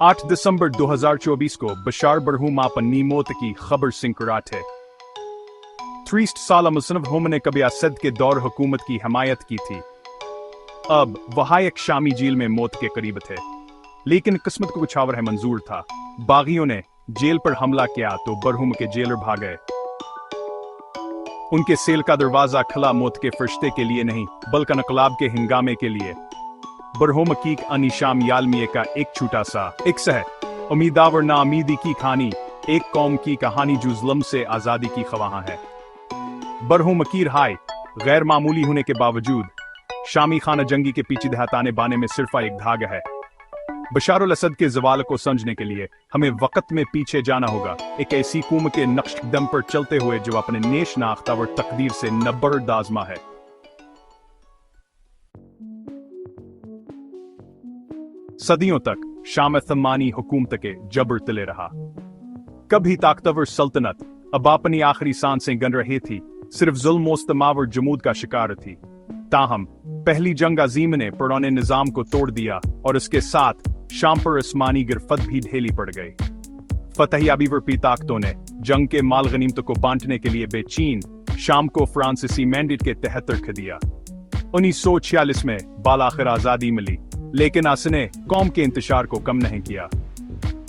8 दिसंबर 2024 को बशार बरहूम अपनी मौत की खबर सिंकराटे 30 साल मुसनफ होमने कभी असद के दौर हुकूमत की हमायत की थी। अब वह एक शामी जेल में मौत के करीब थे, लेकिन किस्मत को कुछ और है मंजूर था। बागियों ने जेल पर हमला किया तो बरहूम के जेलर भाग गए। उनके सेल का दरवाजा खुला मौत के फरिश्ते के लिए नहीं, बल्कि इनकलाब के हिंगामे के लिए। बरहूम की अनिशाम यालमिये का एक छोटा सा एक सह उम्मीदावर नाउमीदी की कहानी, एक कौम की कहानी जो जुल्म से आजादी की ख्वाह है। बरहूम की रहाई गैर मामूली होने के बावजूद शामी खाना जंगी के पीछे दहताने बाने में सिर्फ एक धागा है। बशारुल असद के जवाल को समझने के लिए हमें वक्त में पीछे जाना होगा, एक ऐसी कौम के नक्श दम पर चलते हुए जो अपने नेश नाख्ता और तकदीर से नब्बड़ दाजमा है। सदियों तक शाम थमानी हुकूमत के जबर तले रहा। कभी ताकतवर सल्तनत अब अपनी आखिरी सांसें गन रही थी, सिर्फ जुल्म मुस्तमावर जमूद का शिकार थी। ताहम पहली जंग अजीम ने पुराने निजाम को तोड़ दिया और उसके साथ शाम पर आसमानी गिरफ्त भी ढेली पड़ गई। फतहियाबी वर्पी ताकतों ने जंग के माल गनीमतों को बांटने के लिए बेचैन शाम को फ्रांसीसी मैंडेट के तहत रख दिया। 1946 में बालाखिर आजादी मिली, लेकिन असने कौम के इंतशार को कम नहीं किया।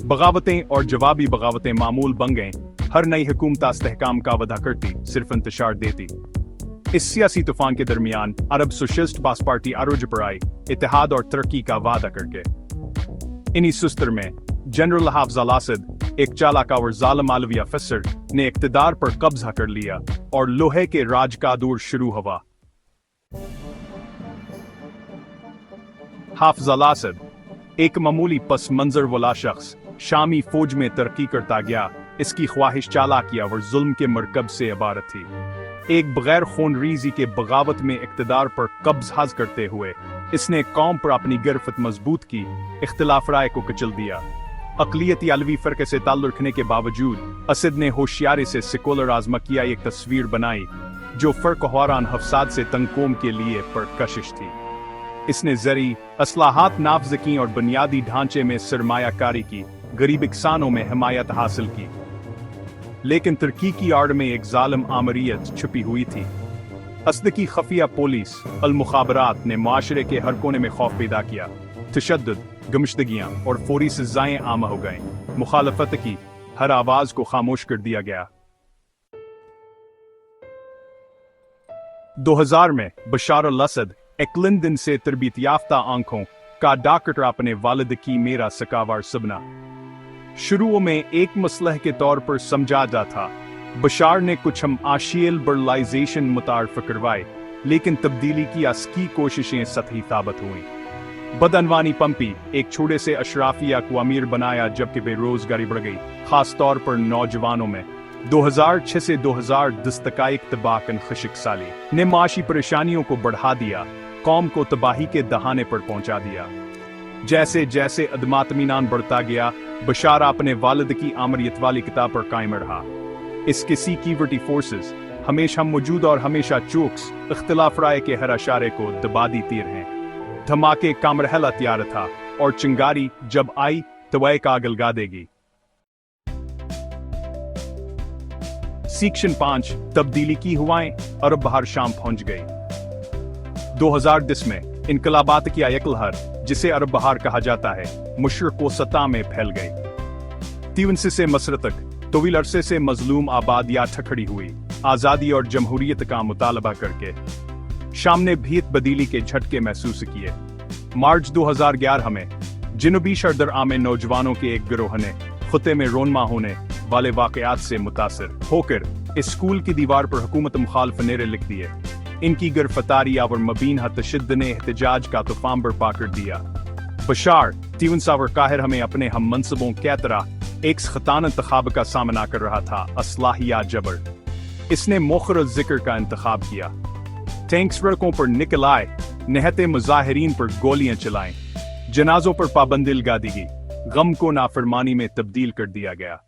बगावतें और जवाबी बगावतें मामूल बन गईं। हर नई हुकूमत इस्तेहकाम का वादा करती, सिर्फ इंतशार देती। इस सियासी तूफान के दरमियान अरब सोशलिस्ट बास पार्टी अरूज पर आई, इत्तेहाद और तरक्की का वादा करके। इन्हीं सुस्तर में जनरल हाफिज अल असद, एक चालाक और जालिम अलवी अफसर, ने इक्तदार पर कब्जा कर लिया और लोहे के राज का दौर शुरू हुआ। हाफिज अल असद एक मामूली पस मंजर वाला शख्स शामी फौज में तरक्की करता गया। इसकी ख्वाहिश चालाकिया और जुल्म के मरकब से इबारत थी। एक बगैर खूनरेज़ी के बगावत में इक्तदार पर कब्जा करते हुए इसने कौम पर अपनी गिरफ्त मजबूत की, इख्तिलाफ राय को कुचल दिया। अक़लियती अलवी फ़र्क़े से ताल्लुक़ रखने के बावजूद असद ने होशियारी से सेकुलर आज़मा किया एक तस्वीर बनाई जो फ़र्क़ वारान हफ्साद से तंग कौम के लिए परकशिश थी। इसने ज़री असलाहात नाफ़ज़ की और बुनियादी ढांचे में सरमायाकारी की, गरीब किसानों में हिमायत हासिल की। लेकिन तुर्की की आड़ में एक जालिम आमरीयत छुपी हुई थी। असद की खफिया पुलिस अल मुखाबरात ने माशरे के हर कोने में खौफ पैदा किया। तशद्दुद, गुमशदगियां और फौरी सज़ाएं आम हो गईं। मुखालफत की हर आवाज को खामोश कर दिया गया। 2000 में बशार अल असद एक दिन से तरबियत याफ्ता आंखों का डॉक्टर अपने वालिद की मेरा सकावार सपना शुरू में एक मसलह के तौर पर समझा जाता था। बशार ने कुछ हम आशियल बर्लाइजेशन मुतारफ करवाए, लेकिन तब्दीली की असकी कोशिशें सतही साबित हुई। बदअनवानी पंपी, एक छोटे से अशराफिया को अमीर बनाया जबकि बेरोजगारी बढ़ गई, खास तौर पर नौजवानों में। 2006 से 2010 तक एक तबाहकन खशिक साली ने माशी परेशानियों को बढ़ा दिया, कौम को तबाही के दहाने पर पहुंचा दिया। जैसे जैसे अदमातमीनान बढ़ता गया, बशार अपने वालिद की आमरीत वाली किताब पर कायम रहा। इसके सिक्योरिटी फोर्सेस हमेशा मौजूद और हमेशा चौकस, इख्तिलाफ राय के हर इशारे को दबा देती रहे। धमाके का मरहला तैयार था और चिंगारी जब आई तो वह का गलगा देगी। सेक्शन 5 तब्दीली की हुआएं अरब बहार शाम पहुंच गई। 2010 में इनकलाबात की एक लहर, जिसे अरब बहार कहा जाता है, मशरक़ व सतह में फैल गई। तीवंस से मसर तक तवील अरसे से मजलूम आबादियात ठखड़ी हुई, आज़ादी और जमहूरियत का मुतालबा करके। शाम ने भी तब्दीली के झटके महसूस किए। मार्च 2011 में जनूबी शरदर में नौजवानों के एक गिरोह ने खुते में रोनमा होने वाले वाक़यात से मुतासिर होकर इस स्कूल की दीवार पर हुकूमत मुखालिफ नेरे लिख दिए। इनकी गिरफ्तारी और मबीन तशद्दुद ने एहतजाज का तूफान बर्पा कर दिया। बशार तीवंस और काहिर हमें अपने हम मनसबों की तरह एक खतान इंतखाब का सामना कर रहा था, असलाह या जबर। इसने मोखर जिक्र का इंतखाब किया। टैंक सड़कों पर निकल आए, नहते मुजाहिरीन पर गोलियां चलाएं, जनाजों पर पाबंदी लगा दी गई, गम को नाफरमानी में तब्दील कर दिया गया।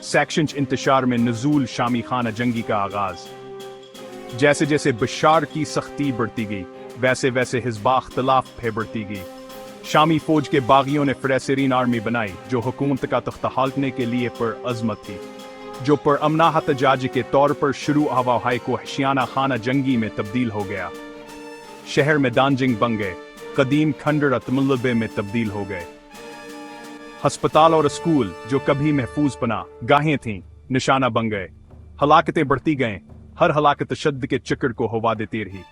सेक्शन इंतशार में नजूल शामी खाना जंगी का आगाज। जैसे जैसे बशार की सख्ती बढ़ती गई, वैसे वैसे हिज़्ब इख्तिलाफ बढ़ती गई। शामी फौज के बागियों ने फ्रेसरीन आर्मी बनाई जो हुकूमत का तख्ता हाँकने के लिए पुरअज़्म थी, जो पुरअमना एहतजाज के तौर पर शुरू हवाई को वहशियाना खाना जंगी में तब्दील हो गया। शहर में दानजिंग बन गए, कदीम खंडर अतमलबे में तब्दील हो गए। हस्पताल और स्कूल जो कभी महफूज पना गाहें थीं, निशाना बन गए। हलाकतें बढ़ती गईं, हर हलाकत तशद्दुद के चक्कर को हवा देती रही।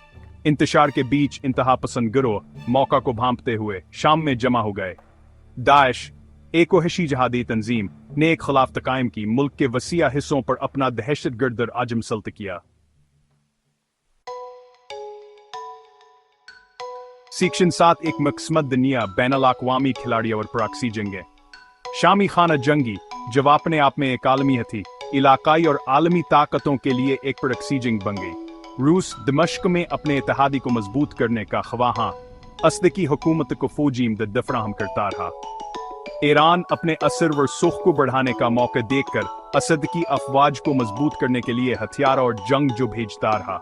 इंतशार के बीच इंतहा पसंद गिरोह मौका को भांपते हुए शाम में जमा हो गए। दाइश, एक वहशी जहादी तंजीम, ने एक खिलाफत कायम की, मुल्क के वसीया हिस्सों पर अपना दहशतगर्द आजम सल्त किया। सेक्शन 7 एक मकसमत दुनिया बैनुल अक़वामी खिलाड़ी और प्रॉक्सी जंगें। शामी खाना जंगी जब अपने आप में एक आलमी थी, इलाकाई और आलमी ताकतों के लिए एक प्रॉक्सी जंग बन गई। रूस दमिश्क में अपने इत्तेहादी को मजबूत करने का ख्वाहां असद की हुकूमत को फौजी इमदद फराहम करता रहा। ईरान अपने असर व सुख को बढ़ाने का मौका देखकर असद की अफवाज को मजबूत करने के लिए हथियार और जंग जो भेजता रहा।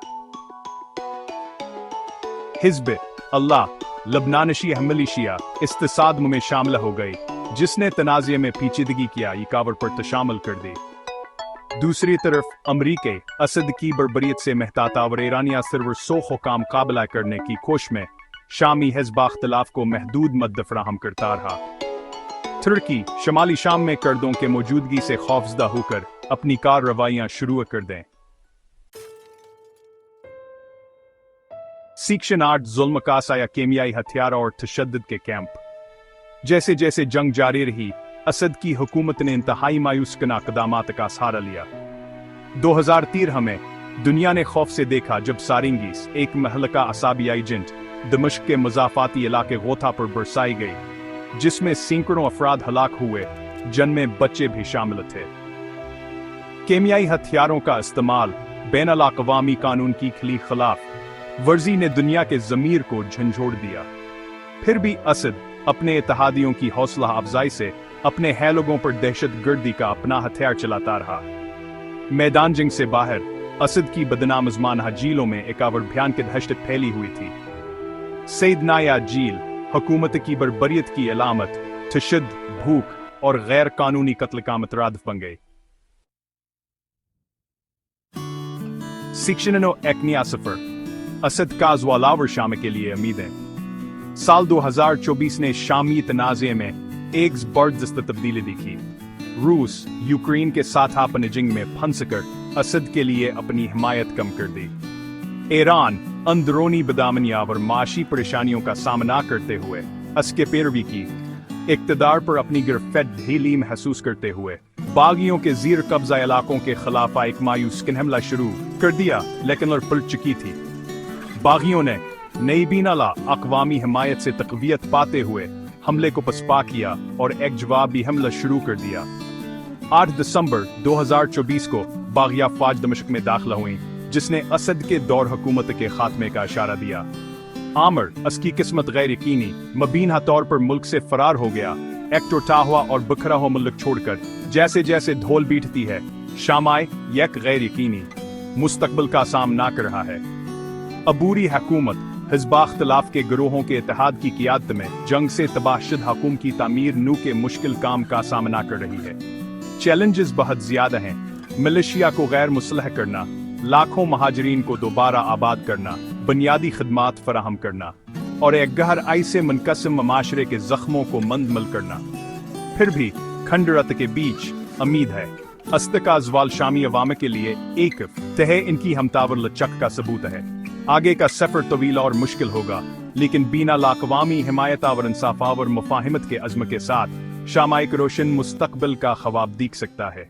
हिज़्ब अल्लाह लबनानशी मिलिशिया इस्तिसाद में शामिल हो गई, जिसने तनाज़े में पेचीदगी किया इकावर पर तशामिल कर दी। दूसरी तरफ अमरीके असद की बर्बरियत से महताता और ईरानी असर व सोख काम काबला करने की कोश में शामी हिज़्ब इख्तिलाफ को महदूद मदद फराहम करता रहा। तुर्की शमाली शाम में कर्दों के मौजूदगी से खौफजदा होकर अपनी कार्रवाइयां शुरू कर दें। सेक्शन 8 जुल्म का साया केमियाई हथियार और तशद्दुद के कैंप। जैसे जैसे जंग जारी रही, असद की हुकूमत ने इंतहाई मायूस कन इक़दामात का सहारा लिया। 2013 में दुनिया ने खौफ से देखा जब सारिंगीस, एक महलका असाबी एजेंट, दमिश्क के मज़ाफ़ाती इलाके गोथा पर बरसाई गई, जिसमें सैकड़ों अफराद हलाक हुए, जिनमें बच्चे भी शामिल थे। केमियाई हथियारों का इस्तेमाल बैनुल अक़वामी कानून की खिलाफ वर्जी ने दुनिया के ज़मीर को झंझोड़ दिया। फिर भी असद अपने इत्तेहादियों की हौसला अफजाई से अपने हैलोगों पर दहशतगर्दी का अपना हथियार चलाता रहा। मैदान जंग से बाहर असद की बदनाम ज़माना झीलों में एक और भयान की दहशत फैली हुई थी। सैदनाया झील हुकूमत की बर्बरियत की अलामत, तशद्दुद, भूख और गैर कानूनी कत्ल का मतरादफ बन गई। सेक्शन 9 एक्निया सफर असद का ज़्वालावर शाम के लिए उम्मीदें। साल 2024 ने शामी तनाज़े में एक ज़बरदस्त तब्दीली दिखी। रूस यूक्रेन के साथ आपने जंग में फंसकर असद के लिए अपनी हिमायत कम कर दी। ईरान अंदरूनी बदामनिया और माशी परेशानियों का सामना करते हुए असके पैरवी की, इक़्तिदार पर अपनी गिरफ्त ढीली महसूस करते हुए बागियों के ज़ीर कब्जा इलाकों के खिलाफ एक मायूस कन हमला शुरू कर दिया, लेकिन लड़ पलट चुकी थी। बागियों ने नई बीनाला अक़वामी हिमायत से तक़वियत पाते हुए हमले को पसपा किया और एक जवाबी हमला शुरू कर दिया। 8 दिसंबर 2024 को बागिया फ़ौज दमिश्क में दाखिला हुई, जिसने असद के दौर हुकूमत के खात्मे का इशारा दिया। आमर असकी किस्मत गैर यकीनी मबीना तौर पर मुल्क से फरार हो गया। एक टूटा हुआ और बिखरा हुआ मुल्क छोड़कर जैसे जैसे धोल बीटती है, शामाय एक गैर यकीनी मुस्तकबिल का सामना कर रहा है। अबूरी हुकूमत हिज़्ब इख्तिलाफ के गिरोहों के इत्तेहाद की क़ियादत में जंग से तबाहशुदा हुकूमत की तामीर नू के मुश्किल काम का सामना कर रही है। चैलेंजेस बहुत ज़्यादा हैं। मिलिशिया को गैर मुसलह करना, लाखों महाजरीन को दोबारा आबाद करना, बुनियादी खदमात फराहम करना और एक गहर आई से मुनक़सिम माशरे के ज़ख्मों को मंदमल करना। फिर भी खंडरत के बीच उम्मीद है। असद का ज़वाल शामी अवाम के लिए एक तह इनकी हमतावर लचक का सबूत है। आगे का सफ़र तवील और मुश्किल होगा, लेकिन बीना लाक़वामी हिमायत और इंसाफ़ और मुफ़ाहिमत के अज़्म के साथ शामा एक रोशन मुस्तक़बिल का ख्वाब दिख सकता है।